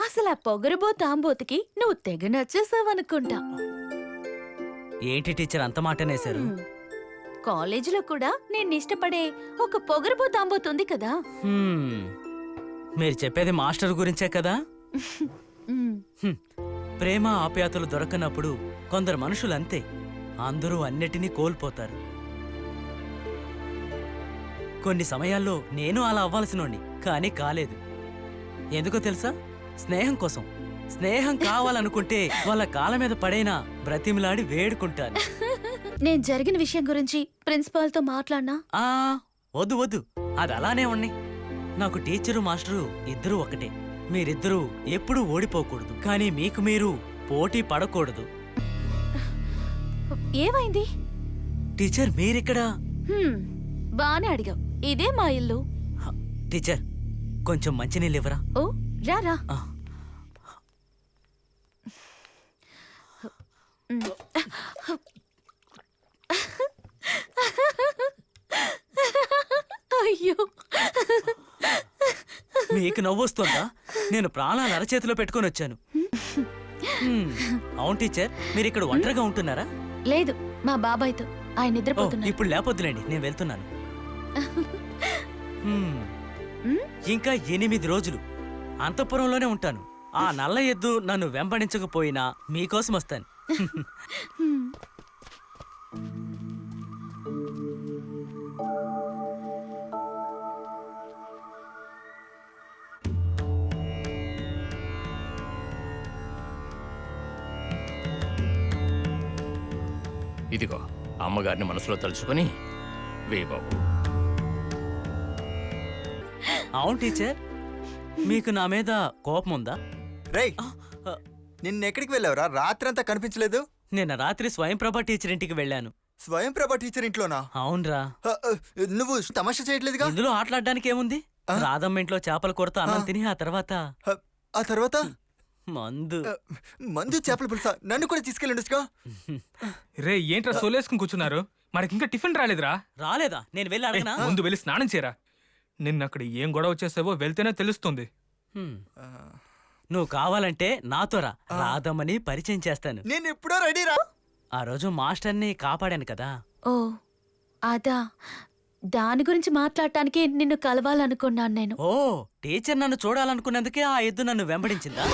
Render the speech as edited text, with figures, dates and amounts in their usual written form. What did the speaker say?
అసలు ఆ పొగరుబో తాంబోతుకి నువ్వు తెగ నచ్చేసావనుకుంటా. ఏంటి టీచర్ అంత మాటనేశారు? కాలేజీలో కూడా నేను ఇష్టపడే ఒక పొగరుబో తాంబోతుంది కదా. మీరు చెప్పేది మాస్టర్ గురించే కదా? ప్రేమ ఆప్యాయతలు దొరకనప్పుడు కొందరు మనుషులంతే, అందరూ అన్నిటినీ కోల్పోతారు. కొన్ని సమయాల్లో నేను అలా అవ్వాల్సినోణ్ణి, కానీ కాలేదు. ఎందుకో తెలుసా? స్నేహం కోసం. స్నేహం కావాలనుకుంటే వాళ్ళ కాళ్ళ మీద పడైనా బ్రతిమిలాడి వేడుకుంటాను. నేను జరిగిన విషయం గురించి ప్రిన్సిపాల్తో మాట్లాడినా? వద్దు వద్దు, అది అలానే ఉన్నాయి. నాకు టీచరు మాస్టరు ఇద్దరూ ఒకటే. మీరిద్దరూ ఎప్పుడూ ఓడిపోకూడదు, కానీ మీకు మీరు పోటీ పడకూడదు. ఏమైంది? టీచర్ మీరిక్కడా? బానే అడిగావు. ఇదే మా ఇల్లు. టీచర్ కొంచెం మంచినీళ్ళు ఇవ్వరా? ఓ రారా. అయ్యో, మీకు నవ్వొస్తుందా? నేను ప్రాణాలు అరచేతిలో పెట్టుకొని వచ్చాను. అవును టీచర్, మీరు ఇక్కడ ఒంటరిగా ఉంటున్నారా? లేదు, మా బాబాయ్తో. ఆయన నిద్రపోతున్నారు. ఇప్పుడు లేపొద్దులేండి, నేను వెళ్తున్నాను. ఇంకా 8 రోజులు అంతఃపురంలోనే ఉంటాను. ఆ నల్ల ఎద్దు నన్ను వెంబడించకపోయినా మీకోసం వస్తాను. ఇదిగో అమ్మగారిని మనసులో తలుచుకొని వేయి బాబు. అవును టీచర్, మీకు నా మీద కోపం ఉందా? రేయ్, నిన్నెక్కడికి వెళ్ళావురా? రాత్రంతా కనిపించలేదు. నిన్న రాత్రి స్వయంప్రభ టీచర్ ఇంటికి వెళ్ళాను. స్వయంప్రభ టీచర్ ఇంట్లోనా? అవునరా. నువ్వు తమాషా చేయట్లేదుగా? ఇందులో ఆటలాడడానికి ఏముంది? రాధమ్మ ఇంట్లో చేపల కూరతో అన్నం తిని ఆ తర్వాత మందు. మందు చేపల పులుసా? నన్ను కూడా తీసుకెళ్ళండుగా. రే, ఏంట్రా సోలేసుకుని కూర్చున్నారు? మనకింకా టిఫిన్ రాలేదురా. రాలేదా? నేను వెళ్ళి అడగనా? ముందు వెళ్ళి స్నానం చేయరా. నిన్నక్కడ ఏం గొడవ చేసావో వెళ్తేనే తెలుస్తుంది. నువ్వు కావాలంటే నాతో రా, రాధమ్మని పరిచయం చేస్తాను. నేను ఎప్పుడో రెడీరా. ఆ రోజు మాస్టర్ని కాపాడాను కదా. ఓ అదా, దాని గురించి మాట్లాడటానికి నిన్ను కలవాలనుకున్నాను నేను. ఓ, టీచర్ నన్ను చూడాలనుకున్నందుకే ఆ ఎద్దు నన్ను వెంబడించిందా?